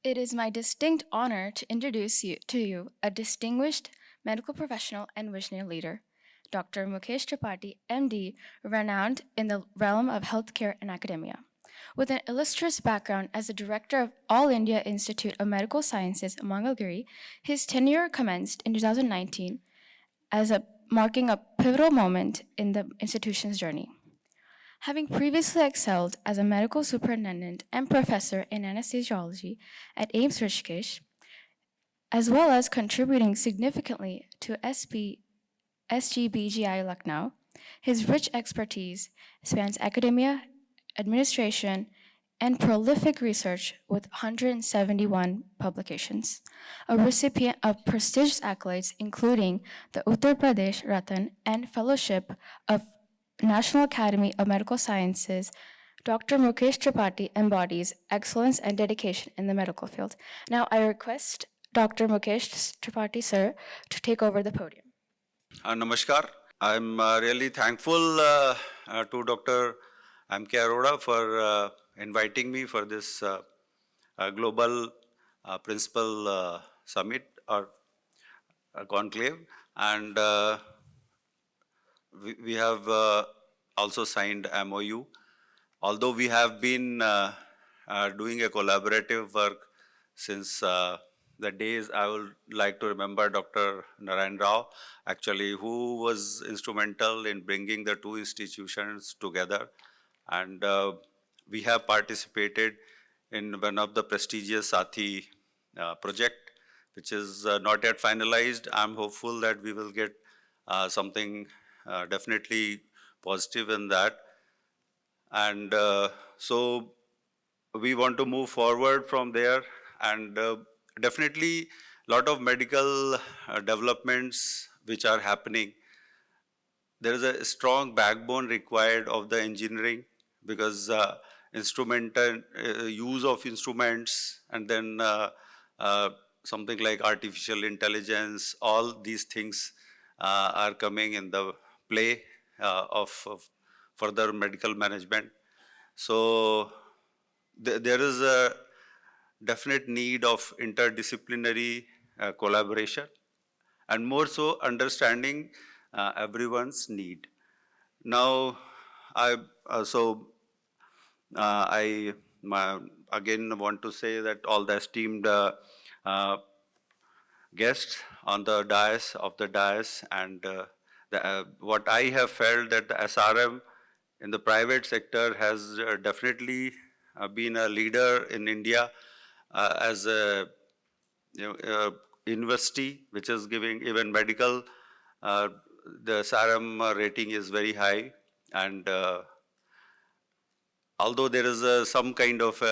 It is my distinct honor to introduce to you a distinguished medical professional and visionary leader, Dr. Mukesh Tripati, MD, renowned in the realm of healthcare and academia. With an illustrious background as the director of All India Institute of Medical Sciences, Mangalagiri, his tenure commenced in 2019 marking a pivotal moment in the institution's journey. Having previously excelled as a medical superintendent and professor in anesthesiology at AIIMS Rishikesh, as well as contributing significantly to SGBGI Lucknow, his rich expertise spans academia, administration, and prolific research with 171 publications, a recipient of prestigious accolades including the Uttar Pradesh Ratan and Fellowship of National Academy of Medical Sciences. Dr. Mukesh Tripati embodies excellence and dedication in the medical field. Now I request Dr. Mukesh Tripati, sir, to take over the podium. Namaskar. I'm really thankful to Dr. M.K. Arora for inviting me for this Global Principal Summit or Conclave. And we have also signed MOU. Although we have been doing a collaborative work since the days I would like to remember Dr. Narayan Rao, actually, who was instrumental in bringing the two institutions together. And we have participated in one of the prestigious Sathi project, which is not yet finalized. I'm hopeful that we will get something definitely positive in that. And so we want to move forward from there, and definitely a lot of medical developments which are happening. There is a strong backbone required of the engineering, because use of instruments, and then something like artificial intelligence, all these things are coming in the play of further medical management. So there is a definite need of interdisciplinary collaboration, and more so understanding everyone's need. Now, I again want to say that all the esteemed guests on the dais, and what I have felt that the SRM in the private sector has definitely been a leader in India as a university which is giving even medical. The SRM rating is very high, and although there is some kind of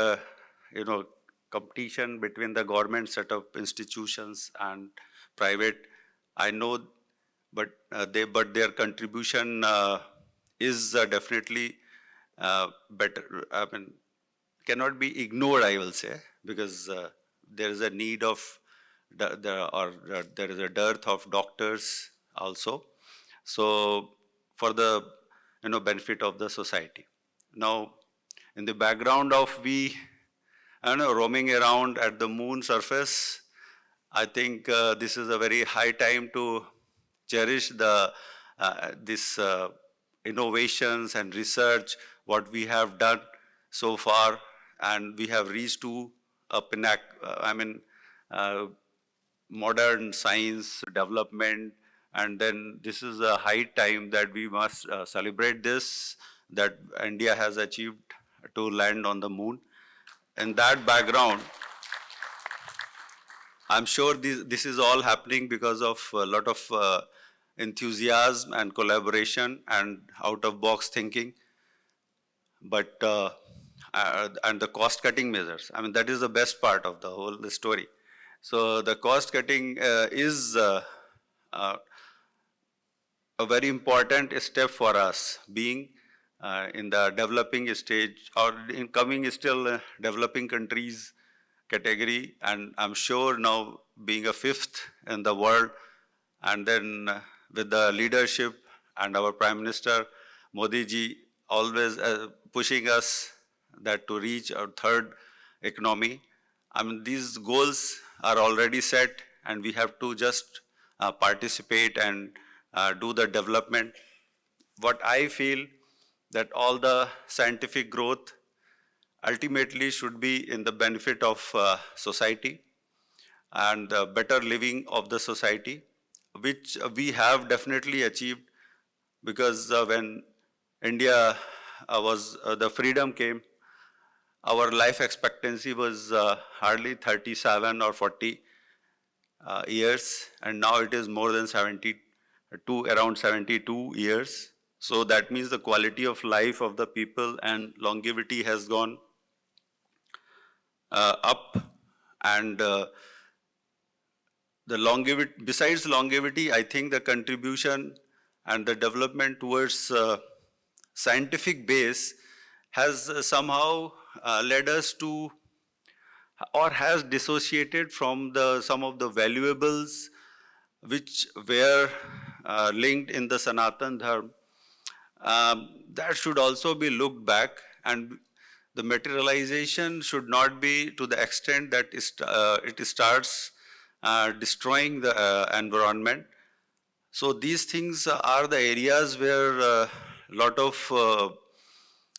competition between the government set of institutions and private, I know, but their contribution is definitely better. I mean, cannot be ignored, I will say, because there is a need of there is a dearth of doctors also. So for the benefit of the society. Now, in the background of roaming around at the moon surface, I think this is a very high time to cherish this innovations and research, what we have done so far, and we have reached to a pinnacle, modern science development, and then this is a high time that we must celebrate this, that India has achieved to land on the moon. In that background, I'm sure this is all happening because of a lot of enthusiasm and collaboration and out-of-box thinking. But and the cost-cutting measures. I mean, that is the best part of the whole story. So the cost-cutting is a very important step for us, being in the developing stage or in coming still developing countries category, and I'm sure now being a fifth in the world, and then with the leadership and our Prime Minister Modi ji always pushing us that to reach our third economy. I mean, these goals are already set and we have to just participate and do the development. What I feel that all the scientific growth ultimately should be in the benefit of society and the better living of the society, which we have definitely achieved because when India the freedom came, our life expectancy was hardly 37 or 40 years, and now it is more than 72, around 72 years. So that means the quality of life of the people and longevity has gone up, and the longevity, besides longevity, I think the contribution and the development towards scientific base has somehow led us to or has dissociated from the some of the valuables which were linked in the Sanatan Dharma. That should also be looked back, and the materialization should not be to the extent that it starts destroying the environment. So these things are the areas where a lot of,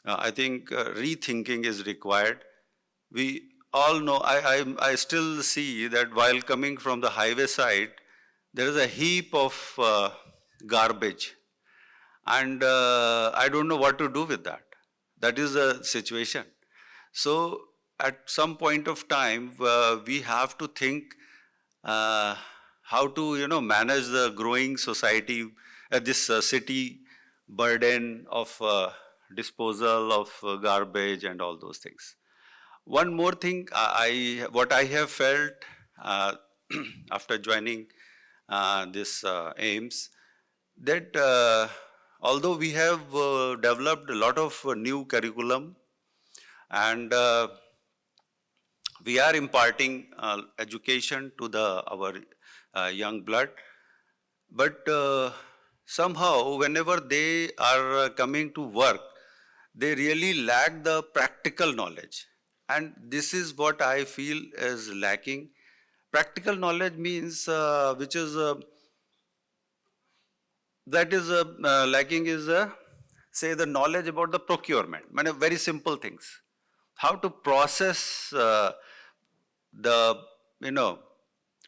I think, rethinking is required. We all know, I still see that while coming from the highway side, there is a heap of garbage. And I don't know what to do with that. That is the situation. So at some point of time, we have to think uh, how to, manage the growing society, this city burden of disposal of garbage and all those things. One more thing, what I have felt uh, after joining this AIIMS, that although we have developed a lot of new curriculum and we are imparting education to our young blood, but somehow whenever they are coming to work, they really lack the practical knowledge. And this is what I feel is lacking. Practical knowledge means which is that is lacking is say the knowledge about the procurement. I mean, very simple things. How to process the,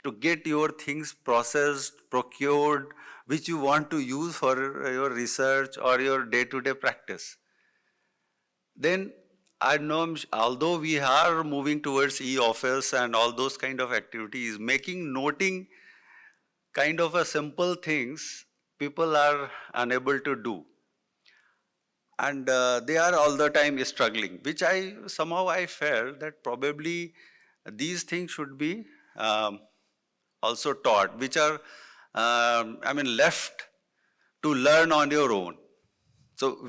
to get your things processed, procured, which you want to use for your research or your day-to-day practice. Then I know, although we are moving towards e-office and all those kind of activities, making noting kind of a simple things, people are unable to do. And they are all the time struggling, which somehow I felt that probably these things should be also taught, which are, left to learn on your own. So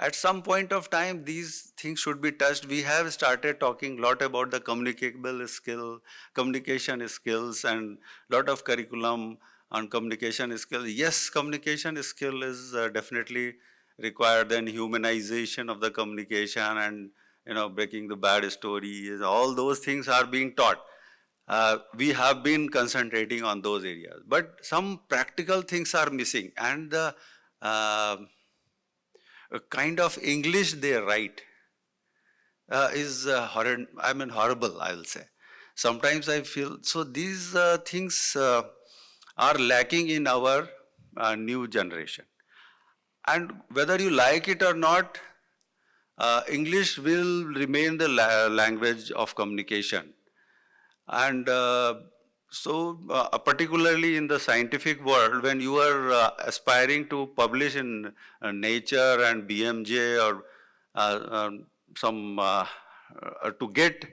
at some point of time, these things should be touched. We have started talking a lot about the communication skills and lot of curriculum on communication skills. Yes, communication skill is definitely required, then humanization of the communication and, breaking the bad stories, all those things are being taught. We have been concentrating on those areas, but some practical things are missing, and the kind of English they write is horrible, I will say. Sometimes I feel, so these things are lacking in our new generation. And whether you like it or not, English will remain the language of communication. And particularly in the scientific world, when you are aspiring to publish in Nature and BMJ or some to get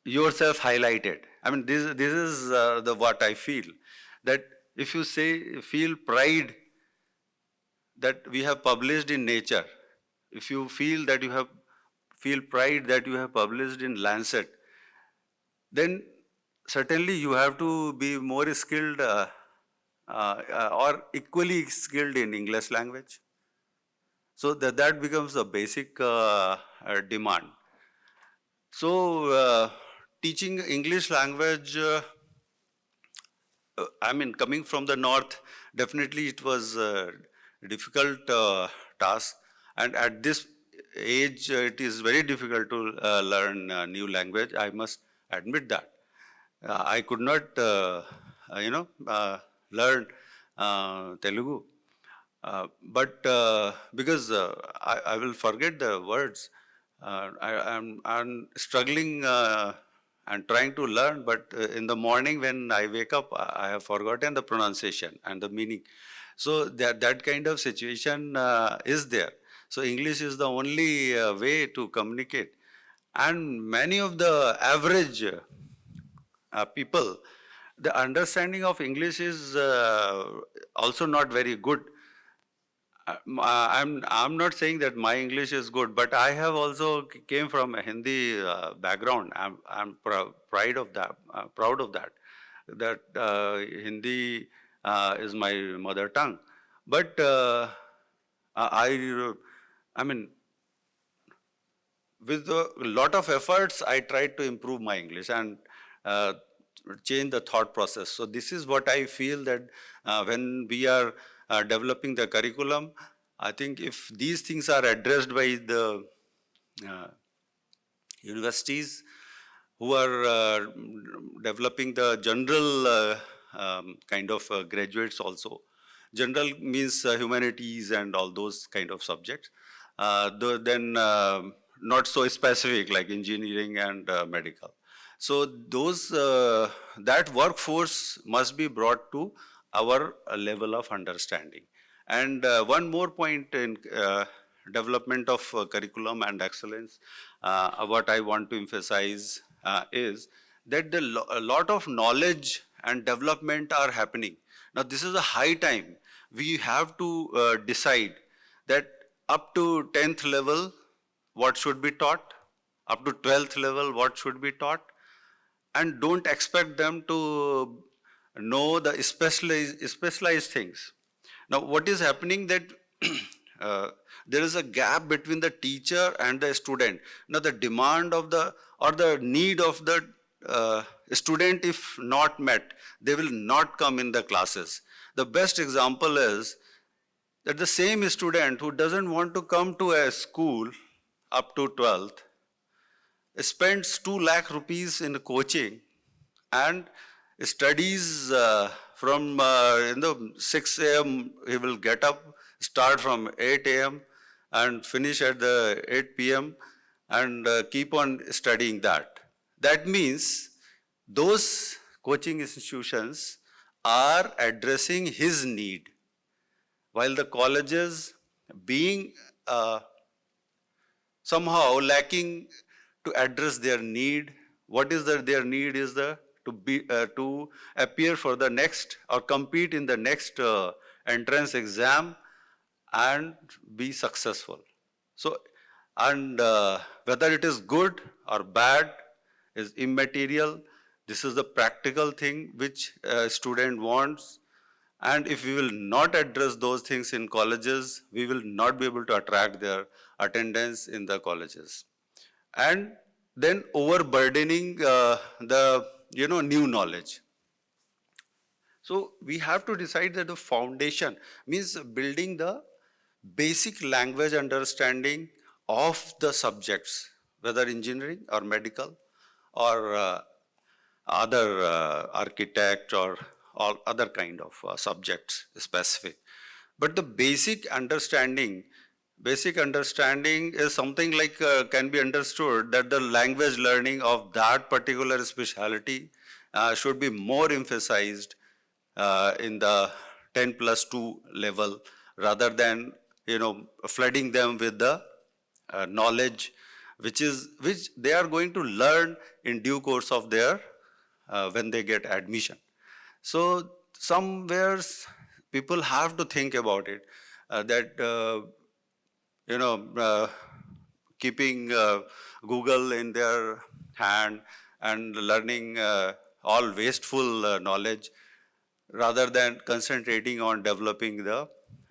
yourself highlighted. I mean, this is the what I feel, that if you feel pride that we have published in Nature, if you feel that feel pride that you have published in Lancet, then certainly you have to be more skilled or equally skilled in English language. So that becomes a basic demand. So teaching English language, I mean, coming from the north, definitely it was a difficult task. And at this age, it is very difficult to learn new language. I must admit that. I could not, learn Telugu. But because I will forget the words, I'm struggling and trying to learn, but in the morning when I wake up, I have forgotten the pronunciation and the meaning. So that kind of situation is there. So English is the only way to communicate. And many of the average people, the understanding of English is also not very good. I'm not saying that my English is good, but I have also came from a Hindi background. Proud of that. Proud of that. That Hindi is my mother tongue. But I mean, with a lot of efforts, I tried to improve my English and uh, change the thought process. So this is what I feel that when we are developing the curriculum, I think if these things are addressed by the uh, universities who are developing the general kind of graduates also. General means humanities and all those kind of subjects. Then not so specific like engineering and medical. So those that workforce must be brought to our level of understanding. And one more point in development of curriculum and excellence, what I want to emphasize is that a lot of knowledge and development are happening. Now this is a high time. We have to decide that up to 10th level, what should be taught, up to 12th level, what should be taught, and don't expect them to know the specialized things. Now, what is happening that there is a gap between the teacher and the student. Now, the demand of the or the need of the student, if not met, they will not come in the classes. The best example is that the same student who doesn't want to come to a school up to 12th spends 2 lakh rupees in coaching and studies from 6 a.m. he will get up, start from 8 a.m. and finish at the 8 p.m. and keep on studying that. That means those coaching institutions are addressing his need, while the colleges being somehow lacking to address their need. What is their need is to appear for the next or compete in the next entrance exam and be successful. So, and whether it is good or bad is immaterial. This is the practical thing which a student wants. And if we will not address those things in colleges, we will not be able to attract their attendance in the colleges. And then overburdening the new knowledge. So we have to decide that the foundation means building the basic language understanding of the subjects, whether engineering or medical or other architect or all other kind of subjects specific. But the basic understanding is something like can be understood that the language learning of that particular specialty should be more emphasized in the 10 plus 2 level rather than flooding them with the knowledge which they are going to learn in due course of their when they get admission. So somewhere people have to think about it that you know keeping Google in their hand and learning all wasteful knowledge rather than concentrating on developing the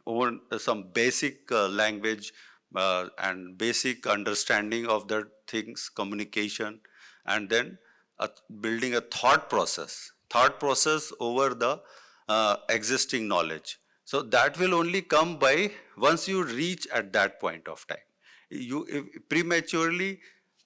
own some basic language and basic understanding of the things, communication, and then a, building a thought process over the existing knowledge. So that will only come by once you reach at that point of time. Prematurely,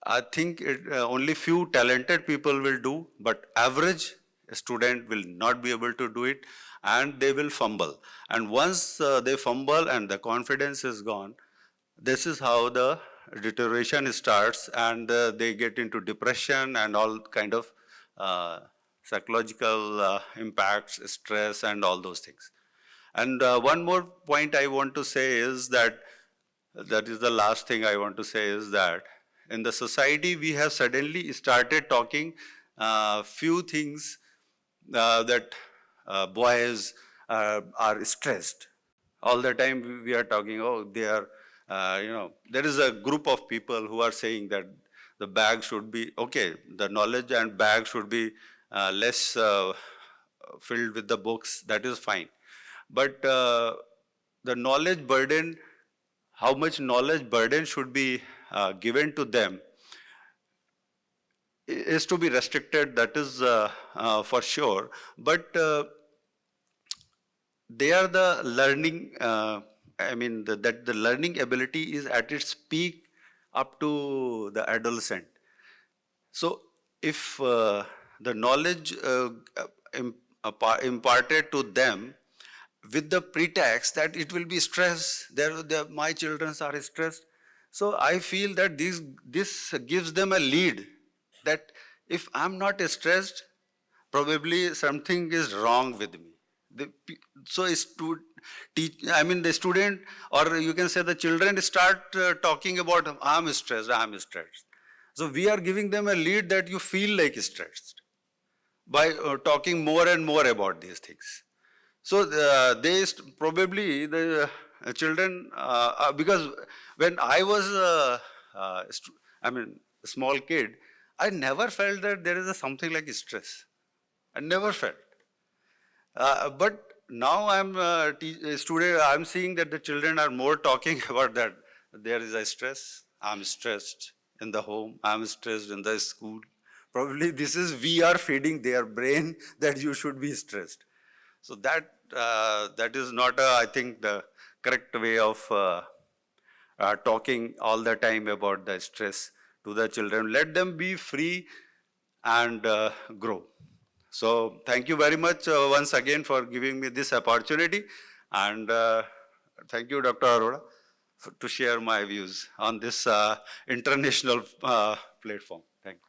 I think only few talented people will do, but average student will not be able to do it, and they will fumble. And once they fumble and the confidence is gone, this is how the deterioration starts, and they get into depression and all kind of uh, psychological impacts, stress, and all those things. And one more point I want to say is that is the last thing I want to say is that in the society we have suddenly started talking few things that boys are stressed. All the time we are talking, oh, they are, there is a group of people who are saying that the bag should be, okay, the knowledge and bag should be less filled with the books, that is fine. But the knowledge burden, how much knowledge burden should be given to them is to be restricted, that is for sure. But they are the learning, that the learning ability is at its peak up to the adolescent. So if the knowledge imparted to them with the pretext that it will be stress, my children are stressed. So I feel that this gives them a lead that if I'm not stressed, probably something is wrong with me. The, so the student, or you can say the children start talking about, I'm stressed, I'm stressed. So we are giving them a lead that you feel like stressed by talking more and more about these things. So probably the children, because when I was a small kid, I never felt that there is something like stress. I never felt. But now I'm a student, I'm seeing that the children are more talking about that. There is a stress, I'm stressed in the home, I'm stressed in the school. Probably this is, we are feeding their brain that you should be stressed. So that is not, I think, the correct way of talking all the time about the stress to the children. Let them be free and grow. So thank you very much once again for giving me this opportunity, and thank you, Dr. Arora, to share my views on this international platform. Thank you.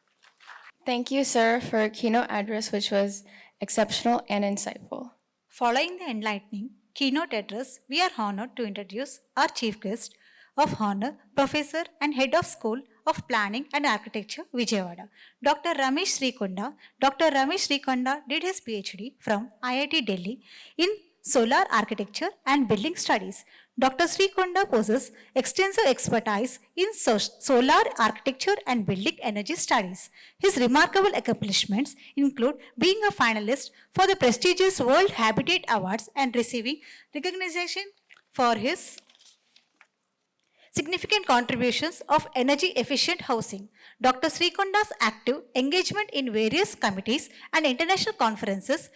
Thank you, sir, for a keynote address which was exceptional and insightful. Following the enlightening keynote address, we are honored to introduce our chief guest of honor, Professor and Head of School of Planning and Architecture, Vijayawada, Dr. Ramesh Srikonda. Dr. Ramesh Srikonda did his PhD from IIT Delhi in Solar Architecture and Building Studies. Dr. Srikonda possesses extensive expertise in solar architecture and building energy studies. His remarkable accomplishments include being a finalist for the prestigious World Habitat Awards and receiving recognition for his significant contributions of energy efficient housing. Dr. Srikonda's active engagement in various committees and international conferences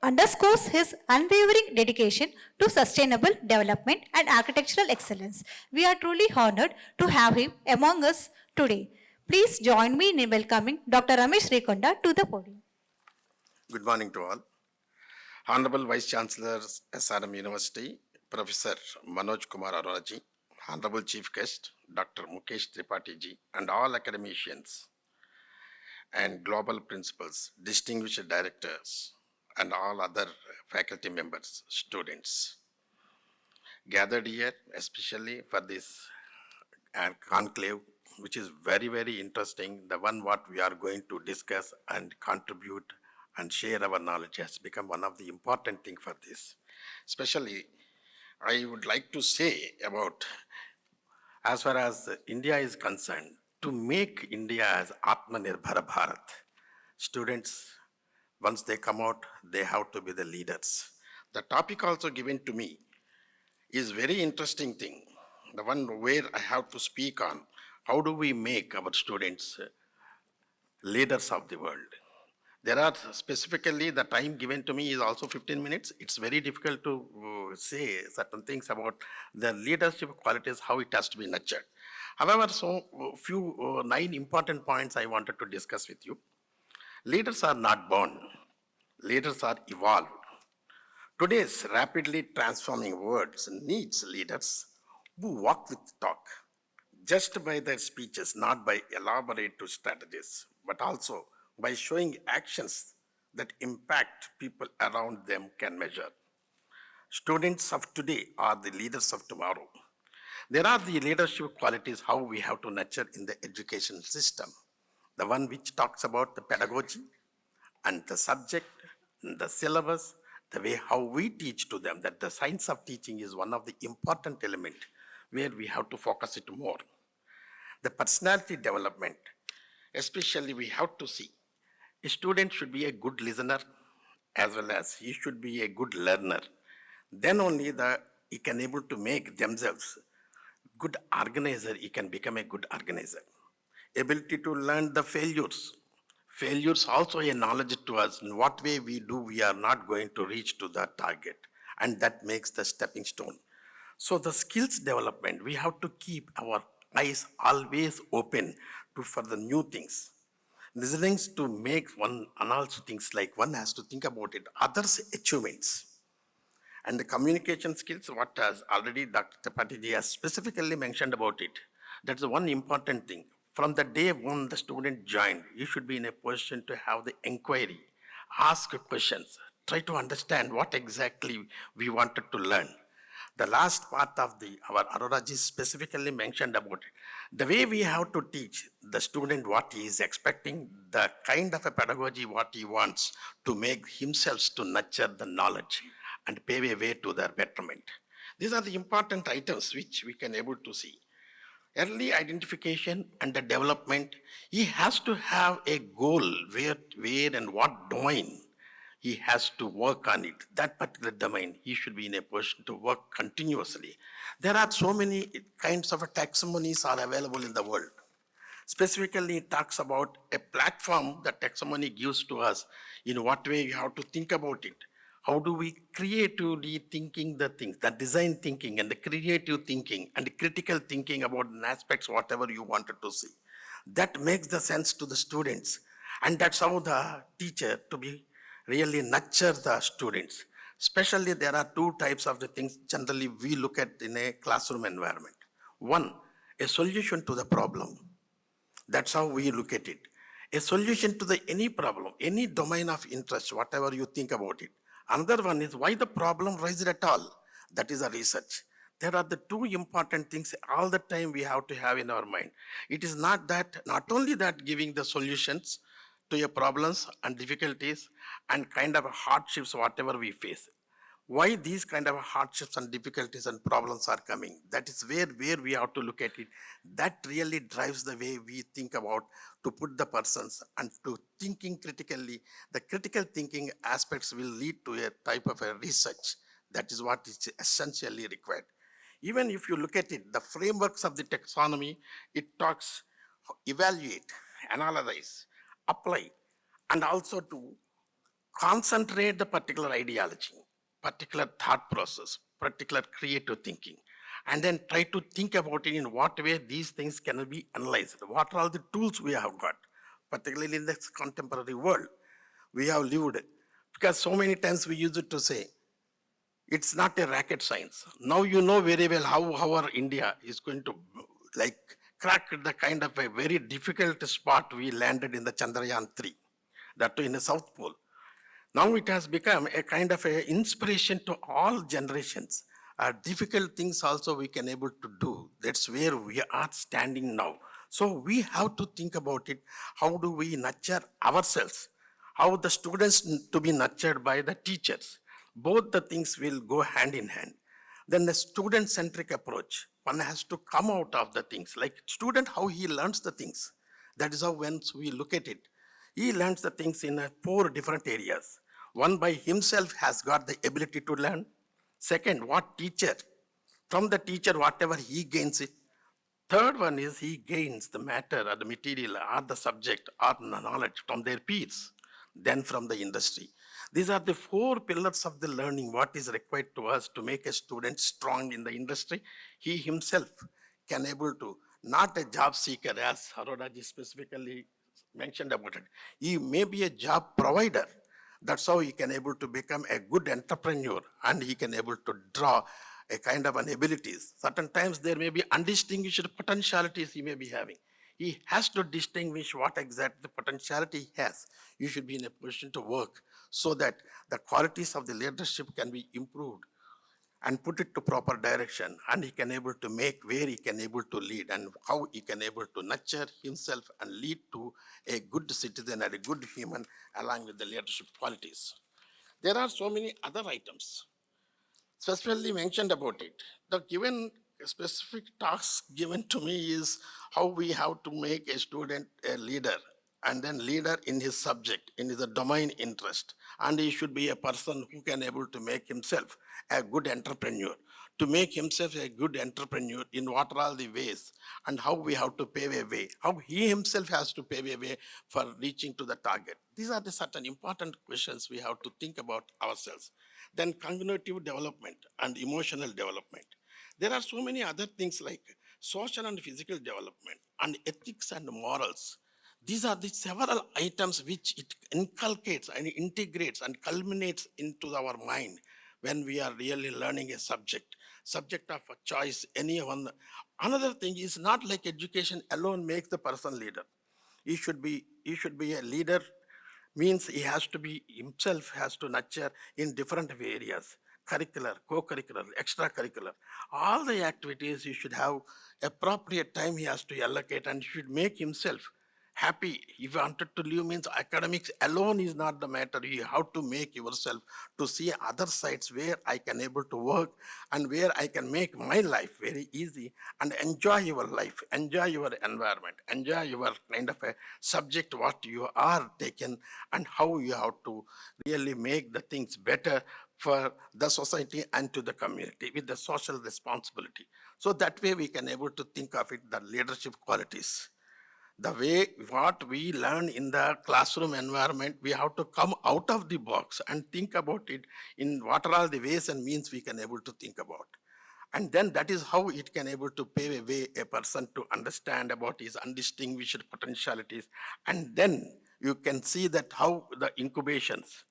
underscores his unwavering dedication to sustainable development and architectural excellence. We are truly honored to have him among us today. Please join me in welcoming Dr. Ramesh Srikonda to the podium. Good morning to all. Honorable Vice Chancellor, SRM University, Professor Manoj Kumar Arora ji, Honorable Chief Guest, Dr. Mukesh Tripati ji, and all academicians and global principals, distinguished directors, and all other faculty members, students gathered here especially for this conclave, which is very, very interesting. The one what we are going to discuss and contribute and share our knowledge has become one of the important things for this. Especially, I would like to say about, as far as India is concerned, to make India as Atmanirbhar Bharat, students, once they come out, they have to be the leaders. The topic also given to me is very interesting thing. The one where I have to speak on, how do we make our students leaders of the world. There are specifically the time given to me is also 15 minutes. It's very difficult to say certain things about the leadership qualities, how it has to be nurtured. However, so few 9 important points I wanted to discuss with you. Leaders are not born. Leaders are evolved. Today's rapidly transforming world needs leaders who walk with talk, just by their speeches, not by elaborate strategies, but also by showing actions that impact people around them can measure. Students of today are the leaders of tomorrow. There are the leadership qualities how we have to nurture in the education system. The one which talks about the pedagogy and the subject, the syllabus, the way how we teach to them, that the science of teaching is one of the important element where we have to focus it more. The personality development, especially we have to see, a student should be a good listener as well as he should be a good learner. Then only he can able to make themselves good organizer, he can become a good organizer. Ability to learn the failures. Failures also a knowledge to us. In what way we do, we are not going to reach to that target. And that makes the stepping stone. So the skills development, we have to keep our eyes always open for the new things. Listening to make one and also things like one has to think about it, others' achievements. And the communication skills, what has already Dr. Tripati has specifically mentioned about it. That's the one important thing. From the day when the student joined, you should be in a position to have the inquiry, ask questions, try to understand what exactly we wanted to learn. The last part of our Aroraji specifically mentioned about it. The way we have to teach the student what he is expecting, the kind of a pedagogy what he wants to make himself to nurture the knowledge and pave a way to their betterment. These are the important items which we can able to see. Early identification and the development, he has to have a goal where and what domain he has to work on it. That particular domain, he should be in a position to work continuously. There are so many kinds of taxonomies are available in the world. Specifically, it talks about a platform that taxonomy gives to us, in what way you have to think about it. How do we creatively thinking the things, the design thinking and the creative thinking and the critical thinking about aspects, whatever you wanted to see. That makes the sense to the students. And that's how the teacher to be really nurture the students. Especially there are 2 types of the things generally we look at in a classroom environment. One, a solution to the problem. That's how we look at it. A solution to any problem, any domain of interest, whatever you think about it. Another one is why the problem rises at all. That is a research. There are the 2 important things all the time we have to have in our mind. It is not only that giving the solutions to your problems and difficulties and kind of hardships, whatever we face. Why these kind of hardships and difficulties and problems are coming. That is where we have to look at it. That really drives the way we think about to put the persons and to thinking critically. The critical thinking aspects will lead to a type of a research. That is what is essentially required. Even if you look at it, the frameworks of the taxonomy, it talks evaluate, analyze, apply, and also to concentrate the particular ideology, particular thought process, particular creative thinking, and then try to think about it in what way these things can be analyzed. What are all the tools we have got, particularly in this contemporary world we have lived. Because so many times we use it to say, it's not a rocket science. Now you know very well how our India is going to like crack the kind of a very difficult spot we landed in the Chandrayaan-3, that too in the South Pole. Now it has become a kind of a inspiration to all generations. Difficult things also we can able to do. That's where we are standing now. So we have to think about it. How do we nurture ourselves? How the students to be nurtured by the teachers? Both the things will go hand in hand. Then the student-centric approach. One has to come out of the things. Like student, how he learns the things. That is how once we look at it, he learns the things in 4 different areas. One by himself has got the ability to learn. Second, what teacher? From the teacher, whatever he gains it. Third one is he gains the matter or the material or the subject or the knowledge from their peers, then from the industry. These are the four pillars of the learning, what is required to us to make a student strong in the industry. He himself can able to, not a job seeker as Harodaji specifically mentioned about it. He may be a job provider. That's how he can able to become a good entrepreneur and he can able to draw a kind of an abilities. Certain times there may be undistinguished potentialities he may be having. He has to distinguish what exact the potentiality he has. You should be in a position to work so that the qualities of the leadership can be improved and put it to proper direction, and he can able to make where he can able to lead and how he can able to nurture himself and lead to a good citizen and a good human along with the leadership qualities. There are so many other items specifically mentioned about it. The given specific task given to me is how we have to make a student a leader and then leader in his subject, in his domain interest. And he should be a person who can able to make himself a good entrepreneur, to make himself a good entrepreneur in what are all the ways and how we have to pave a way, how he himself has to pave a way for reaching to the target. These are the certain important questions we have to think about ourselves. Then cognitive development and emotional development. There are so many other things like social and physical development and ethics and morals. These are the several items which it inculcates and integrates and culminates into our mind when we are really learning a subject of a choice, anyone. Another thing is not like education alone makes the person leader. He should be a leader means he has to be himself has to nurture in different areas, curricular, co-curricular, extracurricular. All the activities he should have appropriate time he has to allocate and should make himself happy. If you wanted to live means academics alone is not the matter. You have to make yourself to see other sides where I can able to work and where I can make my life very easy and enjoy your life, enjoy your environment, enjoy your kind of a subject what you are taken and how you have to really make the things better for the society and to the community with the social responsibility. So that way we can able to think of it, the leadership qualities. The way what we learn in the classroom environment, we have to come out of the box and think about it in what are all the ways and means we can able to think about. And then that is how it can able to pave a way a person to understand about his undistinguished potentialities. And then you can see that how the incubations,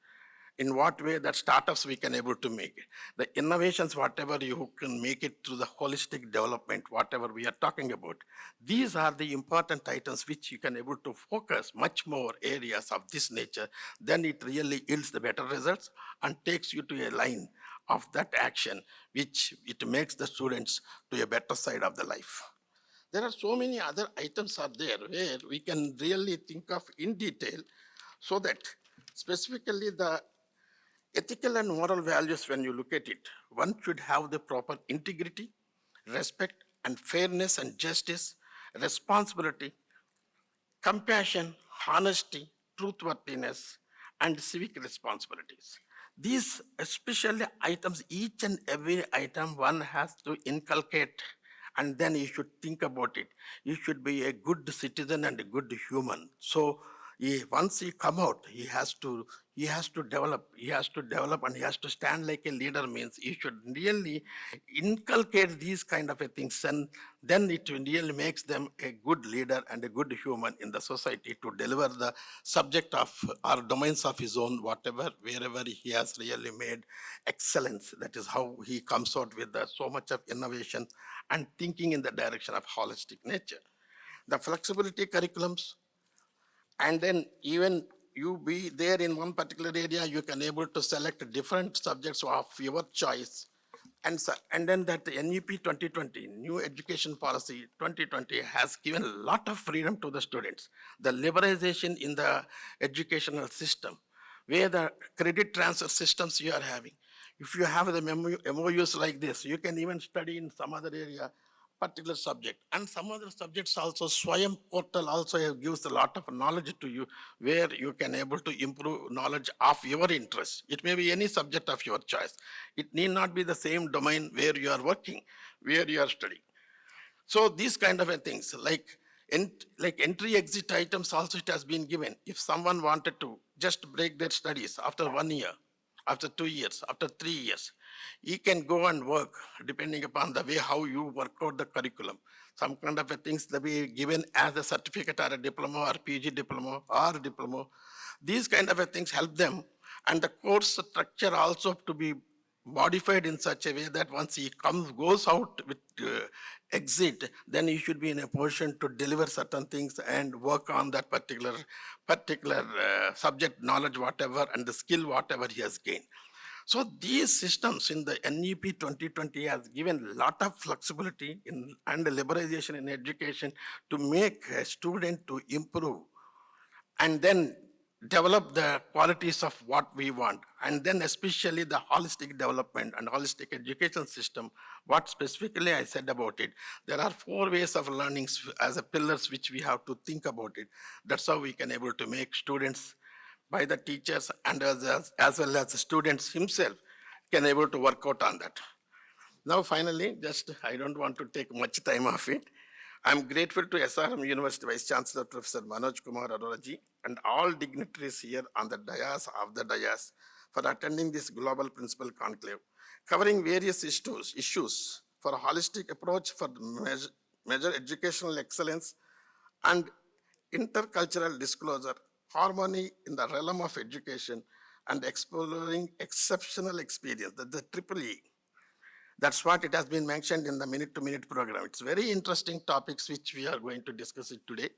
in what way that startups we can able to make it. The innovations, whatever you can make it through the holistic development, whatever we are talking about. These are the important items which you can able to focus much more areas of this nature, then it really yields the better results and takes you to a line of that action, which it makes the students to a better side of the life. There are so many other items are there where we can really think of in detail so that specifically the ethical and moral values, when you look at it, one should have the proper integrity, respect, and fairness and justice, responsibility, compassion, honesty, truthworthiness, and civic responsibilities. These especially items, each and every item one has to inculcate and then you should think about it. You should be a good citizen and a good human. So once he come out, he has to develop and he has to stand like a leader means he should really inculcate these kind of a things and then it really makes them a good leader and a good human in the society to deliver the subject of or domains of his own, whatever, wherever he has really made excellence. That is how he comes out with so much of innovation and thinking in the direction of holistic nature. The flexibility curriculums, and then even you be there in one particular area, you can able to select different subjects of your choice. And then that NEP 2020, New Education Policy 2020, has given a lot of freedom to the students. The liberalization in the educational system, where the credit transfer systems you are having. If you have the MOUs like this, you can even study in some other area, particular subject. And some other subjects also, Swayam portal also gives a lot of knowledge to you, where you can able to improve knowledge of your interest. It may be any subject of your choice. It need not be the same domain where you are working, where you are studying. So these kind of a things like entry exit items also it has been given. If someone wanted to just break their studies after 1 year, after 2 years, after 3 years, he can go and work depending upon the way how you work out the curriculum. Some kind of a things that be given as a certificate or a diploma or PG diploma or diploma. These kind of a things help them, and the course structure also to be modified in such a way that once he goes out with exit, then he should be in a position to deliver certain things and work on that particular subject knowledge, whatever, and the skill, whatever he has gained. So these systems in the NEP 2020 has given a lot of flexibility and liberalization in education to make a student to improve and then develop the qualities of what we want. And then especially the holistic development and holistic education system, what specifically I said about it, there are 4 ways of learning as a pillars which we have to think about it. That's how we can able to make students by the teachers and as well as the students himself can able to work out on that. Now, finally, just I don't want to take much time of it. I'm grateful to SRM University Vice Chancellor Professor Manoj Kumar Aroraji and all dignitaries here on the dais for attending this Global Principal Conclave, covering various issues for a holistic approach for measure educational excellence and intercultural disclosure, harmony in the realm of education, and exploring exceptional experience. That's the triple E. That's what it has been mentioned in the minute-to-minute program. It's very interesting topics which we are going to discuss it today,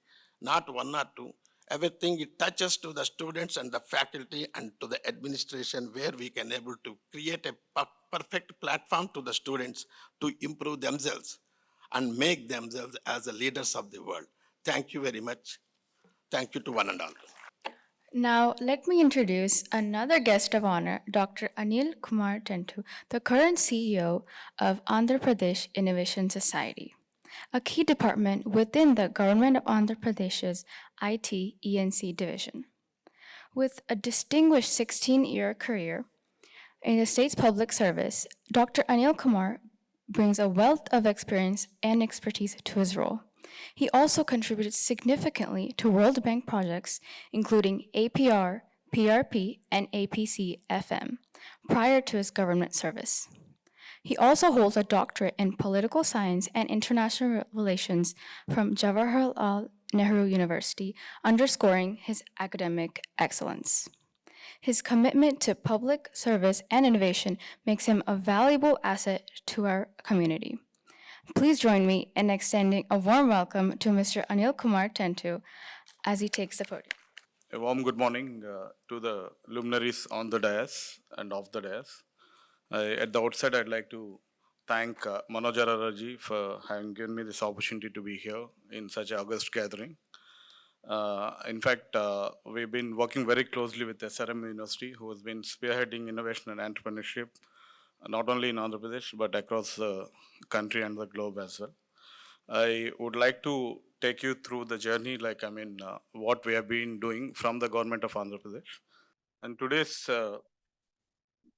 not one or two. Everything it touches to the students and the faculty and to the administration where we can able to create a perfect platform to the students to improve themselves and make themselves as the leaders of the world. Thank you very much. Thank you to one and all. Now, let me introduce another guest of honor, Dr. Anil Kumar Tentu, the current CEO of Andhra Pradesh Innovation Society, a key department within the Government of Andhra Pradesh's IT/E&C division. With a distinguished 16-year career in the state's public service, Dr. Anil Kumar brings a wealth of experience and expertise to his role. He also contributed significantly to World Bank projects, including APR, PRP, and APC-FM, prior to his government service. He also holds a doctorate in political science and international relations from Jawaharlal Nehru University, underscoring his academic excellence. His commitment to public service and innovation makes him a valuable asset to our community. Please join me in extending a warm welcome to Mr. Anil Kumar Tentu as he takes the podium. A warm good morning to the luminaries on the dais and off the dais. At the outset, I'd like to thank Manoj Araraji for having given me this opportunity to be here in such an august gathering. In fact, we've been working very closely with SRM University, who has been spearheading innovation and entrepreneurship, not only in Andhra Pradesh, but across the country and the globe as well. I would like to take you through the journey, what we have been doing from the government of Andhra Pradesh. And today's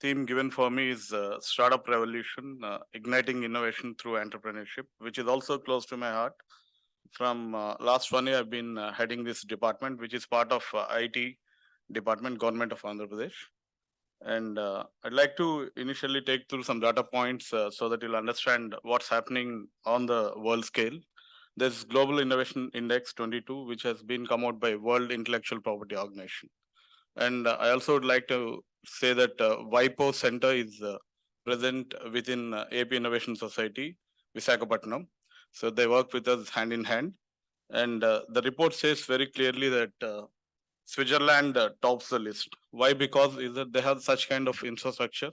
theme given for me is Startup Revolution, Igniting Innovation Through Entrepreneurship, which is also close to my heart. From last 1 year, I've been heading this department, which is part of IT department, Government of Andhra Pradesh. And I'd like to initially take through some data points so that you'll understand what's happening on the world scale. There's Global Innovation Index 22, which has been come out by World Intellectual Property Organization. And I also would like to say that WIPO Center is present within AP Innovation Society, Visakhapatnam. So they work with us hand in hand. And the report says very clearly that Switzerland tops the list. Why? Because is that they have such kind of infrastructure,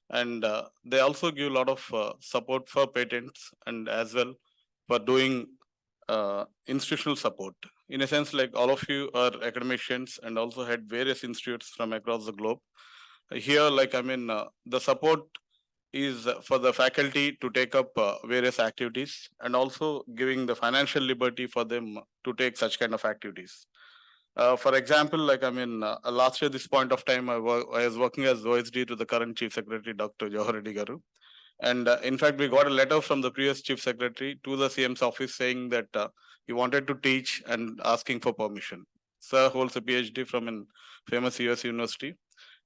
and they also give a lot of support for patents and as well for doing institutional support. In a sense, like all of you are academicians and also had various institutes from across the globe. Here, the support is for the faculty to take up various activities and also giving the financial liberty for them to take such kind of activities. For example, last year, this point of time, I was working as OSD to the current Chief Secretary, Dr. Johar Reddy Garu. And in fact, we got a letter from the previous chief secretary to the CM's office saying that he wanted to teach and asking for permission. Sir holds a PhD from a famous US university,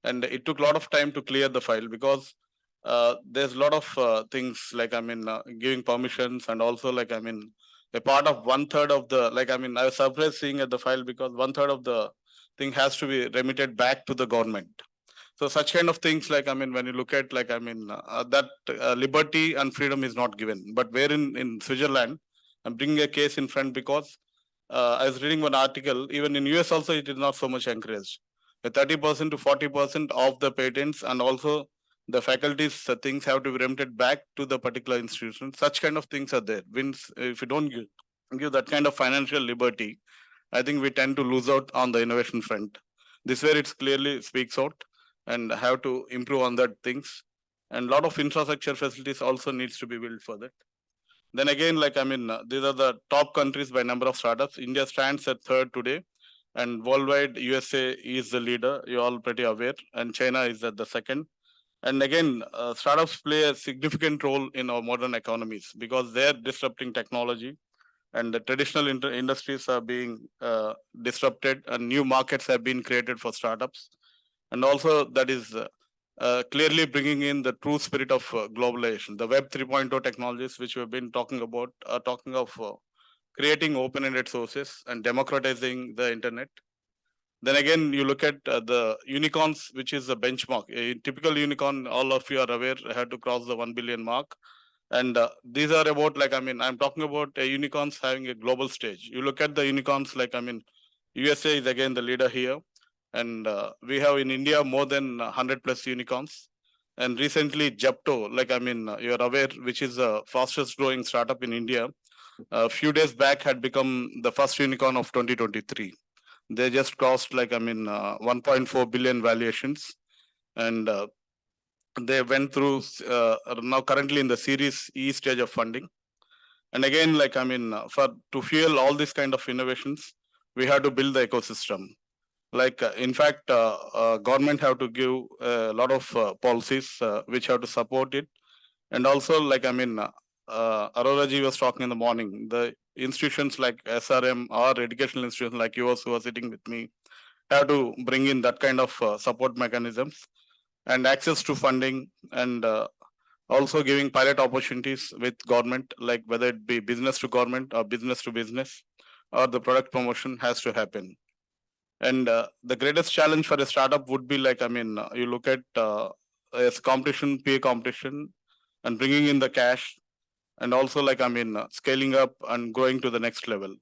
and it took a lot of time to clear the file because there's a lot of things like giving permissions, and also like a part of 1/3 of the I was surprised seeing at the file because 1/3 of the thing has to be remitted back to the government. So such kind of things when you look at that liberty and freedom is not given. But where in Switzerland, I'm bringing a case in front because I was reading one article. Even in US also, it is not so much encouraged. 30% to 40% of the patents and also the faculties things have to be remitted back to the particular institution. Such kind of things are there. If you don't give that kind of financial liberty, I think we tend to lose out on the innovation front. This where it clearly speaks out and have to improve on that things. And a lot of infrastructure facilities also needs to be built for that. Then again, these are the top countries by number of startups. India stands at third today, and worldwide, USA is the leader. You're all pretty aware, and China is at the second. And again, startups play a significant role in our modern economies because they're disrupting technology, and the traditional industries are being disrupted, and new markets have been created for startups. And also, that is clearly bringing in the true spirit of globalization. The Web 3.0 technologies, which we've been talking about, are talking of creating open-ended sources and democratizing the internet. Then again, you look at the unicorns, which is a benchmark. A typical unicorn, all of you are aware, had to cross the 1 billion mark. And these are about I'm talking about unicorns having a global stage. You look at the unicorns USA is again the leader here. And we have in India more than 100 plus unicorns. And recently Japto, you're aware, which is the fastest growing startup in India, a few days back had become the first unicorn of 2023. They just crossed 1.4 billion valuations, and they went through now currently in the Series E stage of funding. And again, for to fuel all these kind of innovations, we have to build the ecosystem. In fact, government have to give a lot of policies which have to support it. And also Arora ji was talking in the morning, the institutions like SRM or educational institutions like yours who are sitting with me have to bring in that kind of support mechanisms and access to funding, and also giving pilot opportunities with government, like whether it be business to government or business to business, or the product promotion has to happen. And the greatest challenge for a startup would be you look at as competition, peer competition, and bringing in the cash, and also scaling up and going to the next level.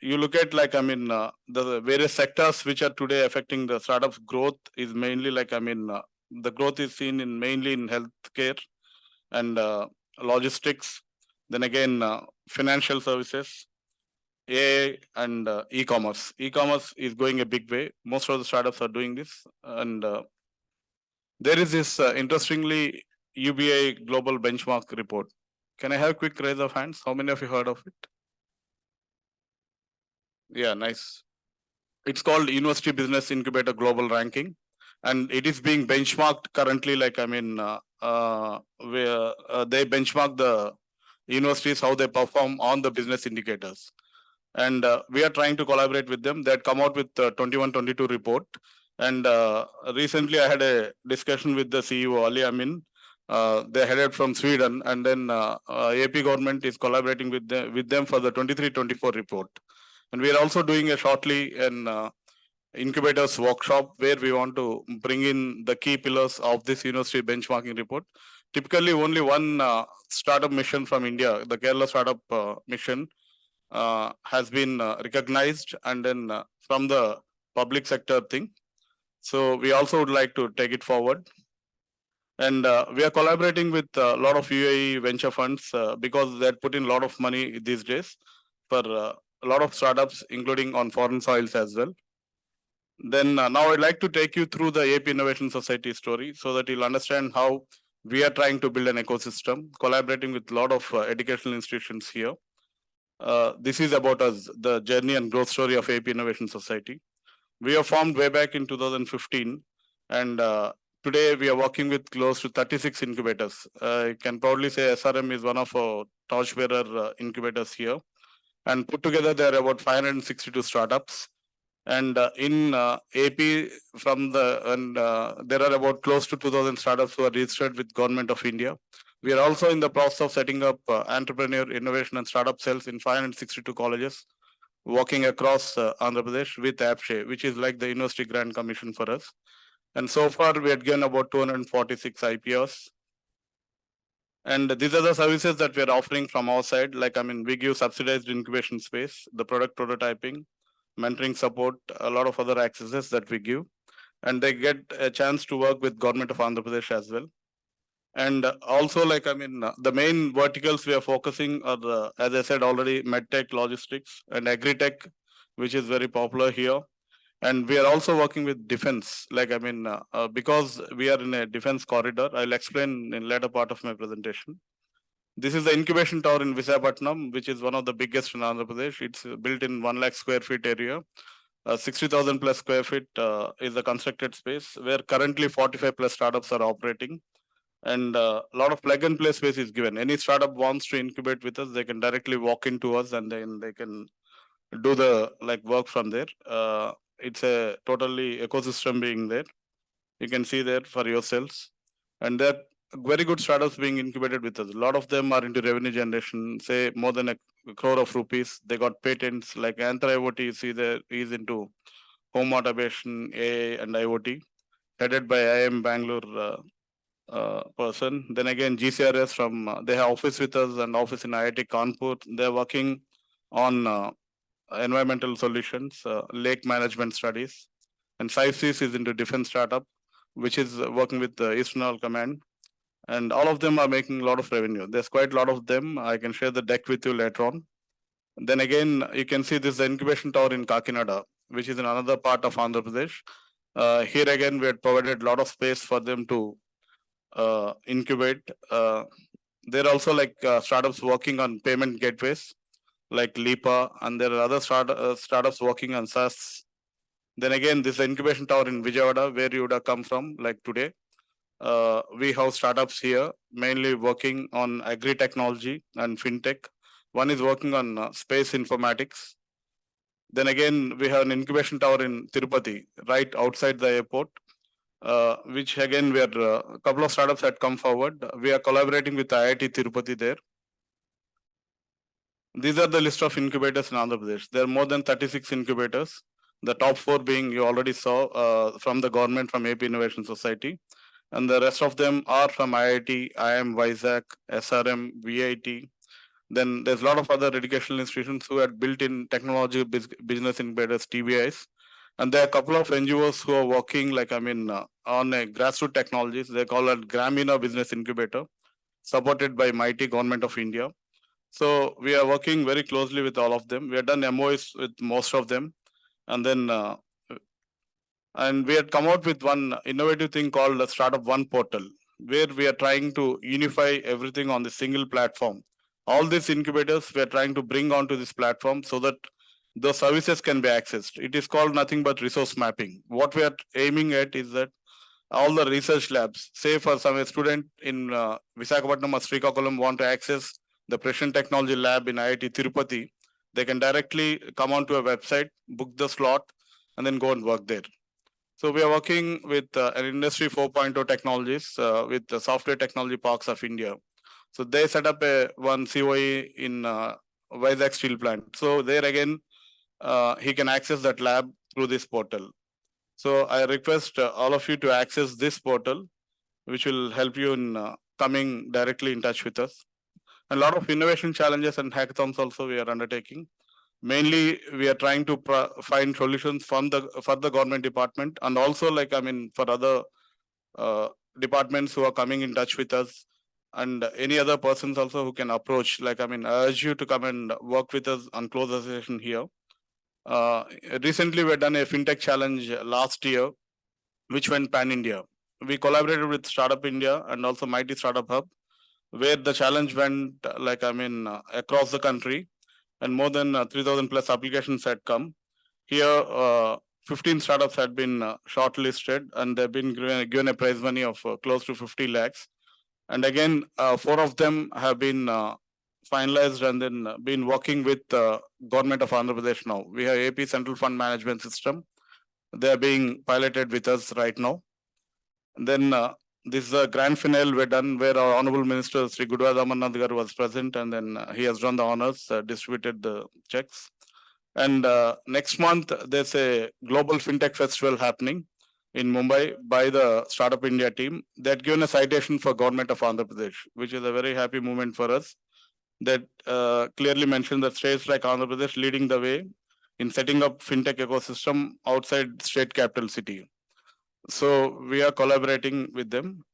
You look at the various sectors which are today affecting the startups growth is mainly the growth is seen in mainly in healthcare and logistics, then again financial services, AI, and e-commerce. E-commerce is going a big way. Most of the startups are doing this, and there is this interestingly UBI global benchmark report. Can I have a quick raise of hands? How many of you heard of it? Yeah, nice. It's called University Business Incubator Global Ranking, and it is being benchmarked currently. Where they benchmark the universities how they perform on the business indicators, and we are trying to collaborate with them. They had come out with the 21-22 report, and recently I had a discussion with the CEO Ali Amin. They headed from Sweden, and then AP government is collaborating with them for the 23-24 report. And we are also doing a shortly an incubators workshop where we want to bring in the key pillars of this university benchmarking report. Typically, only one startup mission from India, the Kerala startup mission, has been recognized, and then from the public sector thing. So we also would like to take it forward. And we are collaborating with a lot of UAE venture funds because they put in a lot of money these days for a lot of startups, including on foreign soils as well. Then now I'd like to take you through the AP Innovation Society story so that you'll understand how we are trying to build an ecosystem, collaborating with a lot of educational institutions here. This is about us, the journey and growth story of AP Innovation Society. We were formed way back in 2015, and today we are working with close to 36 incubators. I can proudly say SRM is one of our torchbearer incubators here. And put together, there are about 562 startups. And in AP, there are about close to 2,000 startups who are registered with Government of India. We are also in the process of setting up entrepreneur, innovation, and startup cells in 562 colleges, working across Andhra Pradesh with APSHE, which is like the University Grant Commission for us. And so far, we had given about 246 IPOs. And these are the services that we are offering from our side. Like, we give subsidized incubation space, the product prototyping, mentoring support, a lot of other accesses that we give. And they get a chance to work with Government of Andhra Pradesh as well. And also, the main verticals we are focusing are, as I said already, medtech, logistics, and agri-tech, which is very popular here. And we are also working with defense, because we are in a defense corridor. I'll explain in later part of my presentation. This is the incubation tower in Visakhapatnam, which is one of the biggest in Andhra Pradesh. It's built in 1 lakh square feet area. 60,000 plus square feet is the constructed space where currently 45 plus startups are operating. And a lot of plug and play space is given. Any startup wants to incubate with us, they can directly walk into us and then they can do the work from there. It's a totally ecosystem being there. You can see there for yourselves. And there are very good startups being incubated with us. A lot of them are into revenue generation, say more than a crore of rupees. They got patents like Andhra IoT, you see there is into home automation, AI and IoT, headed by IIM Bangalore person. Then again, GCRS from, they have office with us and office in IIT Kanpur. They're working on environmental solutions, lake management studies. And 5Cs is into defense startup, which is working with the Eastern Oil Command. And all of them are making a lot of revenue. There's quite a lot of them. I can share the deck with you later on. Then again, you can see this incubation tower in Kakinada, which is in another part of Andhra Pradesh. Here again, we had provided a lot of space for them to incubate. There are also startups working on payment gateways like Lipa, and there are other startups working on SaaS. Then again, this incubation tower in Vijayawada, where you would have come from, like today. We have startups here, mainly working on agri-technology and fintech. One is working on space informatics. Then again, we have an incubation tower in Tirupati, right outside the airport, which again, where a couple of startups had come forward. We are collaborating with IIT Tirupati there. These are the list of incubators in Andhra Pradesh. There are more than 36 incubators. The top 4 being you already saw from the government, from AP Innovation Society. And the rest of them are from IIT, IIM, Vizag, SRM, VIT. Then there's a lot of other educational institutions who had built in technology business incubators, TBIs. And there are a couple of NGOs who are working on a grassroots technologies. They call it Gramina Business Incubator, supported by mighty Government of India. So we are working very closely with all of them. We have done MOIs with most of them. And then we had come out with one innovative thing called the Startup One portal, where we are trying to unify everything on the single platform. All these incubators we are trying to bring onto this platform so that the services can be accessed. It is called nothing but resource mapping. What we are aiming at is that all the research labs, say for some student in Visakhapatnam or Srikakulam want to access the Precision Technology Lab in IIT Tirupati, they can directly come onto a website, book the slot, and then go and work there. So we are working with an Industry 4.0 technologies with the Software Technology Parks of India. So they set up one COE in Vizag Steel Plant. So there again, he can access that lab through this portal. So I request all of you to access this portal, which will help you in coming directly in touch with us. A lot of innovation challenges and hackathons also we are undertaking. Mainly, we are trying to find solutions for the government department, and also for other departments who are coming in touch with us, and any other persons also who can approach. I urge you to come and work with us on close association here. Recently, we have done a fintech challenge last year, which went pan-India. We collaborated with Startup India and also Mighty Startup Hub, where the challenge went across the country, and more than 3,000 plus applications had come. Here, 15 startups had been shortlisted, and they've been given a prize money of close to 50 lakhs. And again, 4 of them have been finalized and then been working with government of Andhra Pradesh now. We have AP Central Fund Management System. They are being piloted with us right now. And then this is a grand finale we're done where our Honorable Minister Sri Gudwad Amarnath Garu was present, and then he has done the honors, distributed the checks. And next month, there's a global fintech festival happening in Mumbai by the Startup India team. That given a citation for government of Andhra Pradesh, which is a very happy moment for us. That clearly mentioned that states like Andhra Pradesh leading the way in setting up fintech ecosystem outside state capital city. So we are collaborating with them.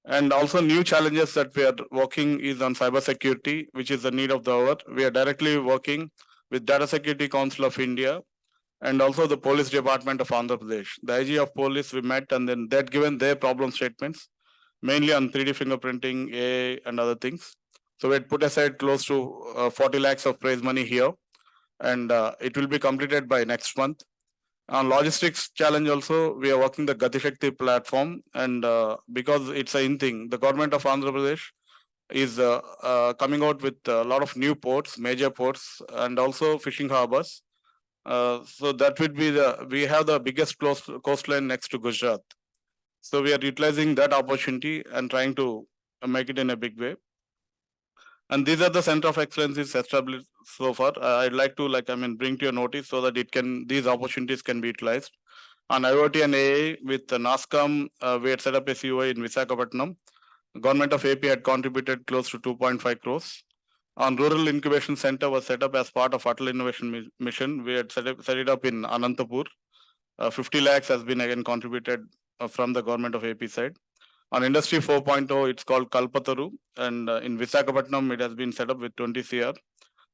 And also new challenges that we are working is on cybersecurity, which is the need of the hour. We are directly working with Data Security Council of India and also the Police Department of Andhra Pradesh. The IG of Police we met, and then they'd given their problem statements, mainly on 3D fingerprinting, AI, and other things. So we had put aside close to 40 lakhs of prize money here, and it will be completed by next month. On logistics challenge also, we are working the Gati Shakti platform, and because it's a in thing, the government of Andhra Pradesh is coming out with a lot of new ports, major ports, and also fishing harbors. So that would be we have the biggest coastline next to Gujarat. So we are utilizing that opportunity and trying to make it in a big way. And these are the center of excellences established so far. I'd like to bring to your notice so that these opportunities can be utilized. On IoT and AI with NASCOM, we had set up a COI in Visakhapatnam. Government of AP had contributed close to 2.5 crores. On Rural Incubation Center was set up as part of Atal Innovation Mission. We had set it up in Anantapur. 50 lakhs has been again contributed from the government of AP side. On Industry 4.0, it's called Kalpataru, and in Visakhapatnam, it has been set up with 20 CR.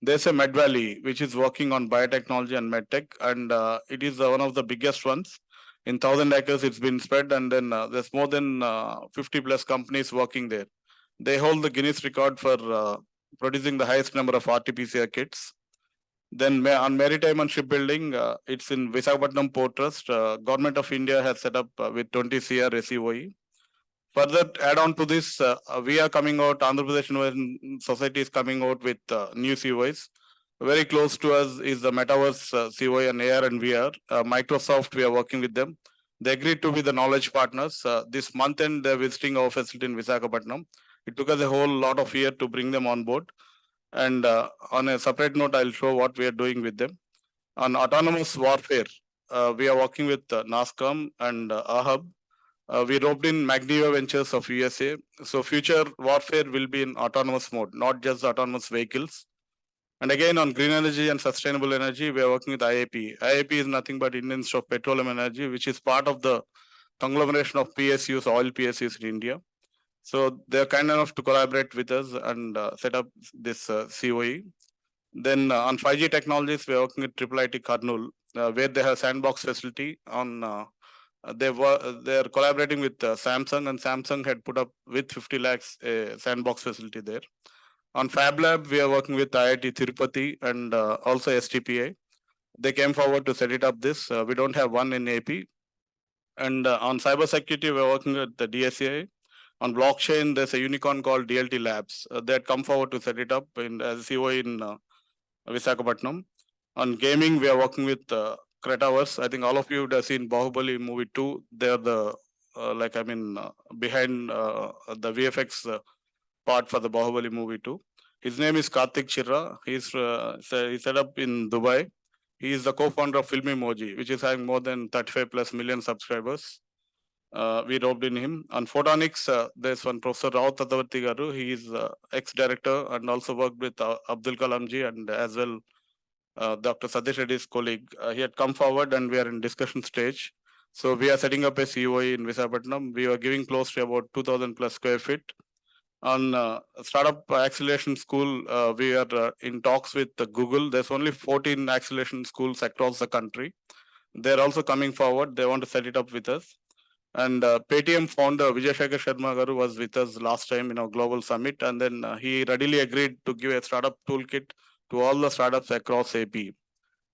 There's a Med Valley, which is working on biotechnology and medtech, and it is one of the biggest ones. In 1,000 acres, it's been spread, and then there's more than 50 plus companies working there. They hold the Guinness record for producing the highest number of RT-PCR kits. Then on maritime and shipbuilding, it's in Visakhapatnam Port Trust. Government of India has set up with 20 CR SEOE. Further add on to this, we are coming out, Andhra Pradesh Innovation Society is coming out with new COIs. Very close to us is the Metaverse COI and AR and VR. Microsoft, we are working with them. They agreed to be the knowledge partners. This month end, they're visiting our facility in Visakhapatnam. It took us a whole lot of year to bring them on board. And on a separate note, I'll show what we are doing with them. On autonomous warfare, we are working with NASCOM and AHUB. We roped in Magnivo Ventures of USA. So future warfare will be in autonomous mode, not just autonomous vehicles. And again, on green energy and sustainable energy, we are working with IAP. IAP is nothing but Indian Institute of Petroleum Energy, which is part of the conglomeration of PSUs, oil PSUs in India. So they're kind enough to collaborate with us and set up this COE. Then on 5G technologies, we're working with IIIT Karnool, where they have sandbox facility on they are collaborating with Samsung, and Samsung had put up with 50 lakhs a sandbox facility there. On Fab Lab, we are working with IIT Tirupati and also STPA. They came forward to set it up this. We don't have one in AP. And on cybersecurity, we're working with the DSCI. On blockchain, there's a unicorn called DLT Labs. They had come forward to set it up as a COI in Visakhapatnam. On gaming, we are working with Cretaverse. I think all of you would have seen Bahubali movie 2. They're the behind the VFX part for the Bahubali movie 2. His name is Karthik Chirra. He's set up in Dubai. He is the co-founder of Film Emoji, which is having more than 35 plus million subscribers. We roped in him. On photonics, there's one Professor Rao Tatavarti Garu. He is ex-director and also worked with Abdul Kalamji and as well Dr. Satish Reddy's colleague. He had come forward and we are in discussion stage. So we are setting up a COI in Visakhapatnam. We are giving close to about 2,000 plus square feet. On Startup Acceleration School, we are in talks with Google. There's only 14 acceleration schools across the country. They're also coming forward. They want to set it up with us. And Paytm founder Vijayawada Sharma Garu was with us last time in our global summit. And then he readily agreed to give a startup toolkit to all the startups across AP.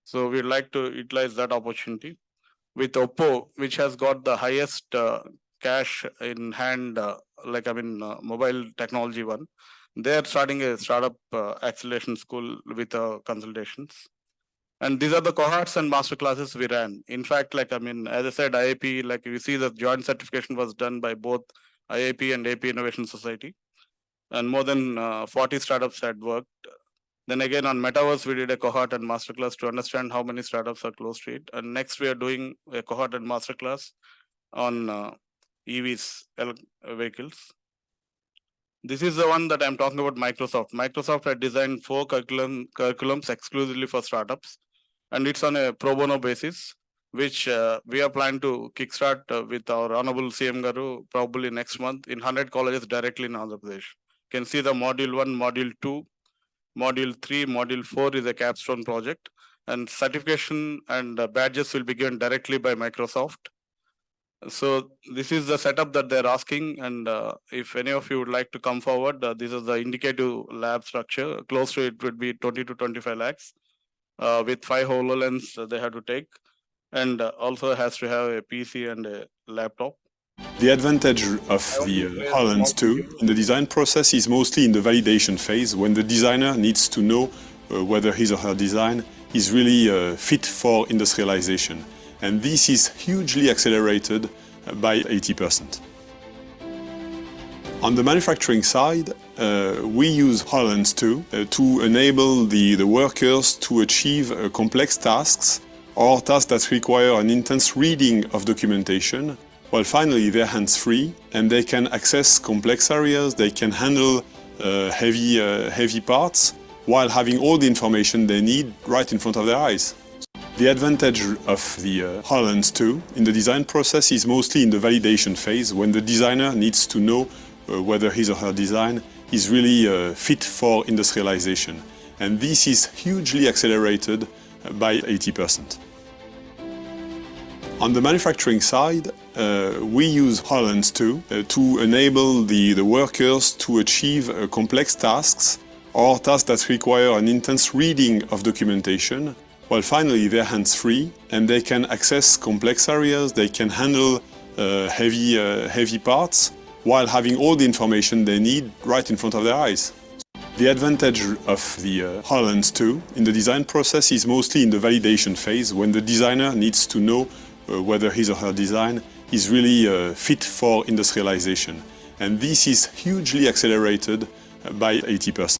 So we'd like to utilize that opportunity. with Oppo, which has got the highest cash in hand, mobile technology one. They're starting a startup acceleration school with consultations. And these are the cohorts and master classes we ran. In fact, as I said, IAP, like you see, the joint certification was done by both IAP and AP Innovation Society, and more than 40 startups had worked. Then again, on Metaverse, we did a cohort and masterclass to understand how many startups are close to it. And next, we are doing a cohort and masterclass on EVs, vehicles. This is the one that I'm talking about, Microsoft. Microsoft had designed 4 curriculums exclusively for startups, and it's on a pro bono basis, which we are planning to kickstart with our Honorable CM Garu probably next month in 100 colleges directly in Andhra Pradesh. You can see the Module 1, Module 2, Module 3, Module 4 is a capstone project, and certification and badges will be given directly by Microsoft. So this is the setup that they're asking, and if any of you would like to come forward, this is the indicative lab structure. Close to it would be 20 to 25 lakhs with 5 HoloLens they have to take, and also has to have a PC and a laptop. The advantage of the HoloLens 2 in the design process is mostly in the validation phase, when the designer needs to know whether his or her design is really fit for industrialization. And this is hugely accelerated by 80%. On the manufacturing side, we use HoloLens 2 to enable the workers to achieve complex tasks or tasks that require an intense reading of documentation. Well, finally, they're hands-free and they can access complex areas, they can handle heavy parts while having all the information they need right in front of their eyes. The advantage of the HoloLens 2 in the design process is mostly in the validation phase, when the designer needs to know whether his or her design is really fit for industrialization. And this is hugely accelerated by 80%. On the manufacturing side, we use HoloLens 2 to enable the workers to achieve complex tasks or tasks that require an intense reading of documentation. Well, finally, they're hands-free and they can access complex areas, they can handle heavy parts while having all the information they need right in front of their eyes. The advantage of the HoloLens 2 in the design process is mostly in the validation phase, when the designer needs to know whether his or her design is really fit for industrialization. And this is hugely accelerated by 80%.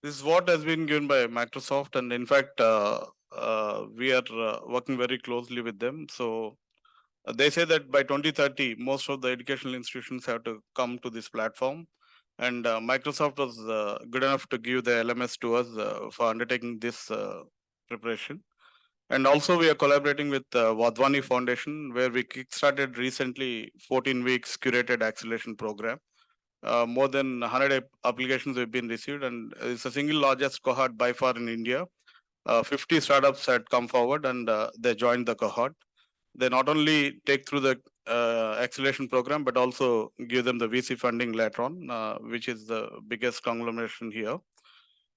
This is what has been given by Microsoft, and in fact, we are working very closely with them. So they say that by 2030, most of the educational institutions have to come to this platform. And Microsoft was good enough to give the LMS to us for undertaking this preparation. And also we are collaborating with Wadhwani Foundation, where we kickstarted recently 14 weeks curated acceleration program. More than 100 applications have been received, and it's the single largest cohort by far in India. 50 startups had come forward and they joined the cohort. They not only take through the acceleration program, but also give them the VC funding later on, which is the biggest conglomeration here.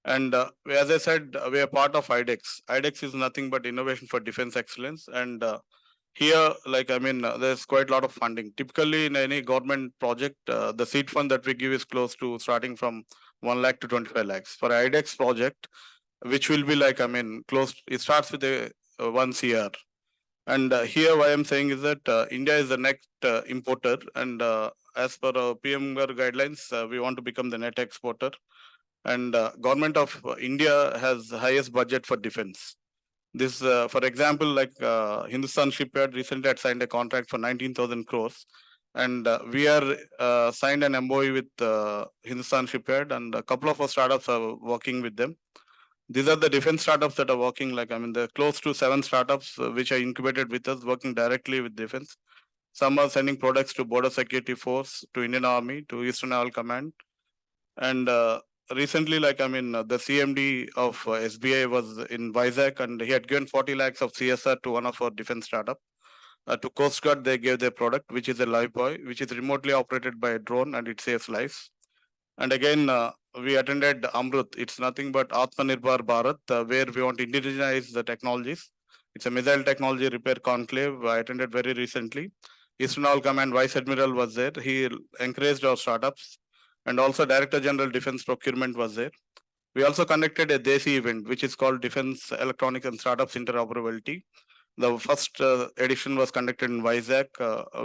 And as I said, we are part of IDEX. IDEX is nothing but Innovation for Defense Excellence. And here, there's quite a lot of funding. Typically, in any government project, the seed fund that we give is close to starting from 1 lakh to 25 lakhs. For IDEX project, which will be close, it starts with a 1 CR. And here, what I'm saying is that India is the next importer. And as per our PM guidelines, we want to become the net exporter. And government of India has the highest budget for defense. This, for example, Hindustan Shipyard recently had signed a contract for 19,000 crores. And we are signed an MOU with Hindustan Shipyard, and a couple of our startups are working with them. These are the defense startups that are working, there are close to 7 startups which are incubated with us, working directly with defense. Some are sending products to Border Security Force, to Indian Army, to Eastern Naval Command. And recently, the CMD of SBI was in Vizag, and he had given 40 lakhs of CSR to one of our defense startup. To Coast Guard, they gave their product, which is a live buoy, which is remotely operated by a drone, and it saves lives. And again, we attended Amrut. It's nothing but Atmanirbhar Bharat, where we want to indigenize the technologies. It's a missile technology repair conclave. I attended very recently. Eastern Naval Command Vice Admiral was there. He encouraged our startups, and also Director General Defense Procurement was there. We also conducted a DESI event, which is called Defense Electronics and Startups Interoperability. The first edition was conducted in Vizag.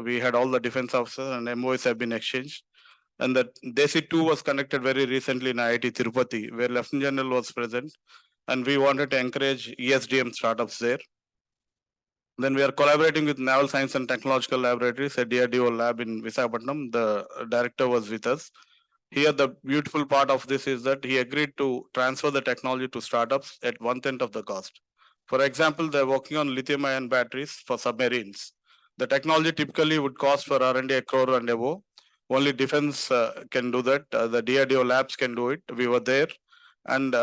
We had all the defense officers and MOs have been exchanged. And the DESI 2 was conducted very recently in IIT Tirupati, where Lieutenant General was present. And we wanted to encourage ESDM startups there. Then we are collaborating with Naval Science and Technological Laboratories, a DRDO lab in Visakhapatnam. The director was with us. Here, the beautiful part of this is that he agreed to transfer the technology to startups at 1/10 of the cost. For example, they're working on lithium-ion batteries for submarines. The technology typically would cost for R&D a crore and above. Only defense can do that. The DRDO labs can do it. We were there. And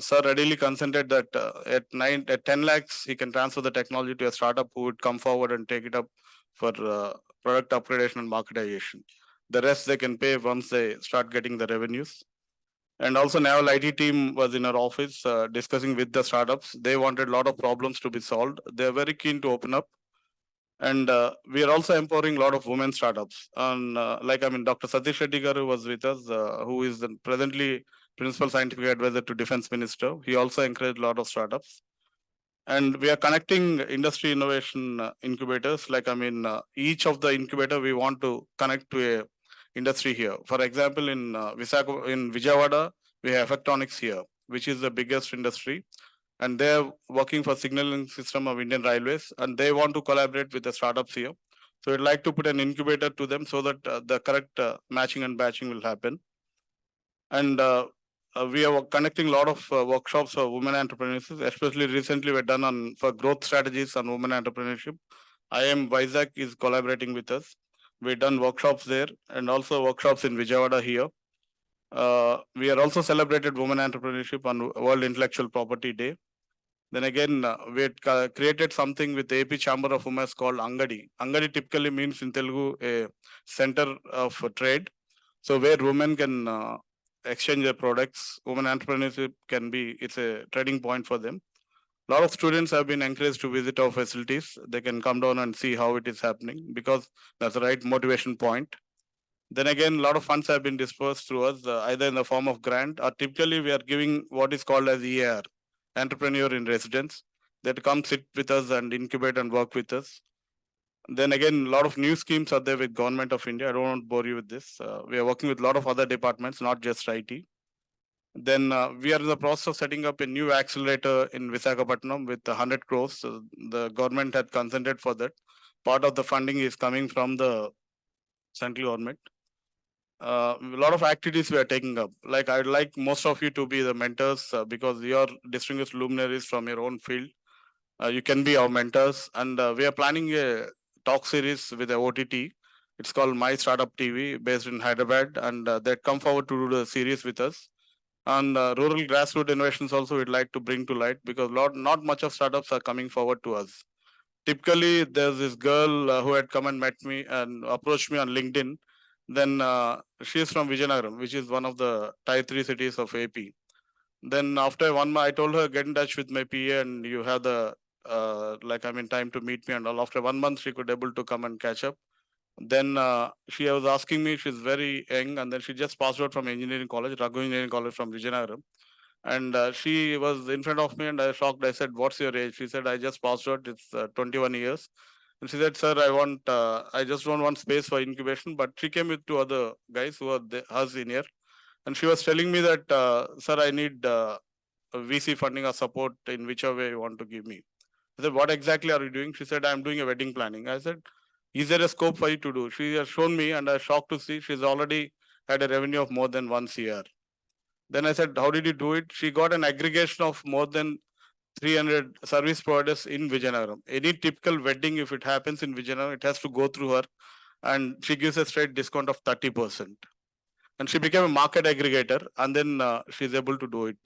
sir readily consented that at 10 lakhs, he can transfer the technology to a startup who would come forward and take it up for product upgradation and marketization. The rest they can pay once they start getting the revenues. And also Naval IT team was in our office discussing with the startups. They wanted a lot of problems to be solved. They're very keen to open up. And we are also empowering a lot of women startups. And Dr. Satish Reddy Garu was with us, who is presently Principal Scientific Advisor to Defense Minister. He also encouraged a lot of startups. And we are connecting industry innovation incubators. Each of the incubator we want to connect to a industry here. For example, in Vijayawada, we have Effectronics here, which is the biggest industry. And they're working for signaling system of Indian Railways, and they want to collaborate with the startups here. So we'd like to put an incubator to them so that the correct matching and batching will happen. And we are conducting a lot of workshops for women entrepreneurs, especially recently we're done for growth strategies on women entrepreneurship. IIM Vizag is collaborating with us. We've done workshops there and also workshops in Vijayawada here. We are also celebrated women entrepreneurship on World Intellectual Property Day. Then again, we had created something with the AP Chamber of Commerce called Angadi. Angadi typically means in Telugu a center of trade. So where women can exchange their products, women entrepreneurship can be, it's a trading point for them. A lot of students have been encouraged to visit our facilities. They can come down and see how it is happening because that's the right motivation point. Then again, a lot of funds have been dispersed through us, either in the form of grant or typically we are giving what is called as EAR, entrepreneur in residence, that come sit with us and incubate and work with us. Then again, a lot of new schemes are there with Government of India. I don't want to bore you with this. We are working with a lot of other departments, not just IT. Then we are in the process of setting up a new accelerator in Visakhapatnam with 100 crores. The government had consented for that. Part of the funding is coming from the central government. A lot of activities we are taking up. Like I'd like most of you to be the mentors because you are distinguished luminaries from your own field. You can be our mentors, and we are planning a talk series with a OTT. It's called My Startup TV, based in Hyderabad, and they come forward to do the series with us. And rural grassroots innovations also we'd like to bring to light because not much of startups are coming forward to us. Typically, there's this girl who had come and met me and approached me on LinkedIn. Then she is from Vijayanagar, which is one of the tier 3 cities of AP. Then after 1 month, I told her, get in touch with my PA and you have the time to meet me and all. After 1 month, she could able to come and catch up. Then she was asking me, she's very young, and then she just passed out from engineering college, Raghu Engineering College from Vijayanagar. And she was in front of me and I was shocked. I said, what's your age? She said, I just passed out. It's 21 years. And she said, sir, I just don't want space for incubation. But she came with 2 other guys who are her senior. And she was telling me that, sir, I need VC funding or support in whichever way you want to give me. I said, what exactly are you doing? She said, I'm doing a wedding planning. I said, is there a scope for you to do? She has shown me and I was shocked to see she's already had a revenue of more than 1 CR. Then I said, how did you do it? She got an aggregation of more than 300 service providers in Vijayanagar. Any typical wedding, if it happens in Vijayanagar, it has to go through her. And she gives a straight discount of 30%. And she became a market aggregator and then she's able to do it.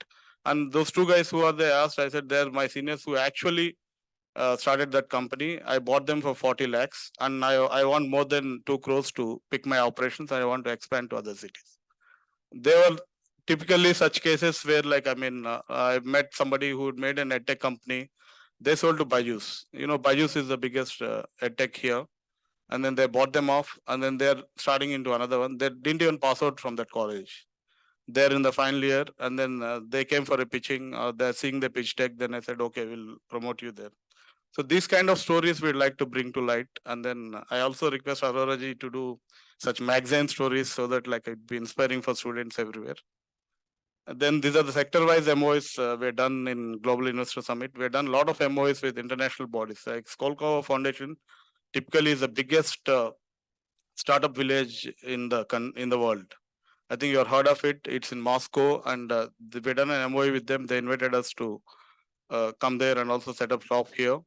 And those 2 guys who are there asked, I said, they're my seniors who actually started that company. I bought them for 40 lakhs and I want more than 2 crores to pick my operations. I want to expand to other cities. They were typically such cases where I met somebody who made an edtech company They sold to Byju's. Byju's is the biggest edtech here. And then they bought them off, and then they're starting into another one. They didn't even pass out from that college. They're in the final year, and then they came for a pitching. They're seeing the pitch deck. Then I said, okay, we'll promote you there. So these kind of stories we'd like to bring to light. And then I also request Aurora ji to do such magazine stories so that like it'd be inspiring for students everywhere. And then these are the sector-wise MOIs we're done in Global Investor Summit. We've done a lot of MOIs with international bodies. Like Skolkovo Foundation typically is the biggest startup village in the world. I think you've heard of it. It's in Moscow, and we've done an MOI with them. They invited us to come there and also set up shop here.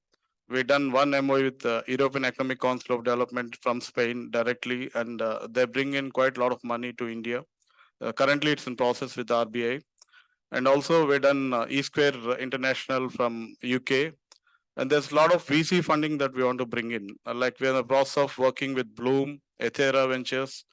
We've done one MOI with the European Economic Council of Development from Spain directly, and they bring in quite a lot of money to India. Currently, it's in process with RBI. And also, we've done E-Square International from UK. And there's a lot of VC funding that we want to bring in. Like we're in the process of working with Bloom, Ethera Ventures,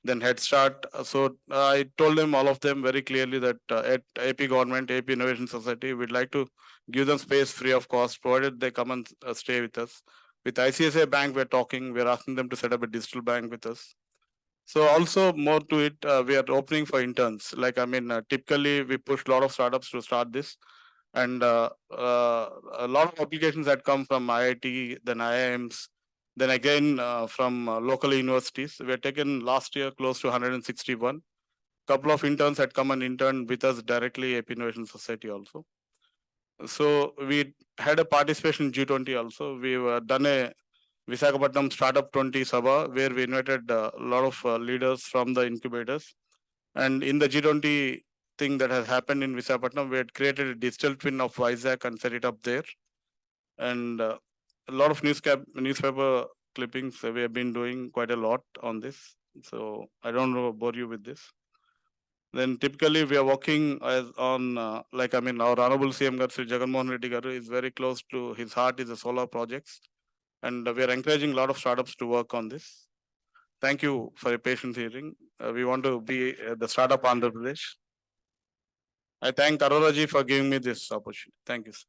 then Head Start. So I told them, all of them very clearly, that at AP government, AP Innovation Society, we'd like to give them space free of cost, provided they come and stay with us. With ICICI Bank, we're talking, we're asking them to set up a digital bank with us. So also more to it, we are opening for interns. Like, typically we push a lot of startups to start this. And a lot of applications that come from IIT, then IIMS, then again from local universities. We had taken last year close to 161. Couple of interns had come and interned with us directly, AP Innovation Society also. So we had a participation in G20 also. We've done a Visakhapatnam Startup 20 Sabha, where we invited a lot of leaders from the incubators. And in the G20 thing that has happened in Visakhapatnam, we had created a digital twin of Vizag and set it up there. And a lot of newspaper clippings, we have been doing quite a lot on this. So I don't know, bore you with this. Then typically we are working on, our Honorable CM Garu, Sri Jagan Mohan Reddy Garu is very close to his heart is the solar projects. And we are encouraging a lot of startups to work on this. Thank you for your patient hearing. We want to be the startup Andhra Pradesh. I thank Aurora ji for giving me this opportunity. Thank you, sir.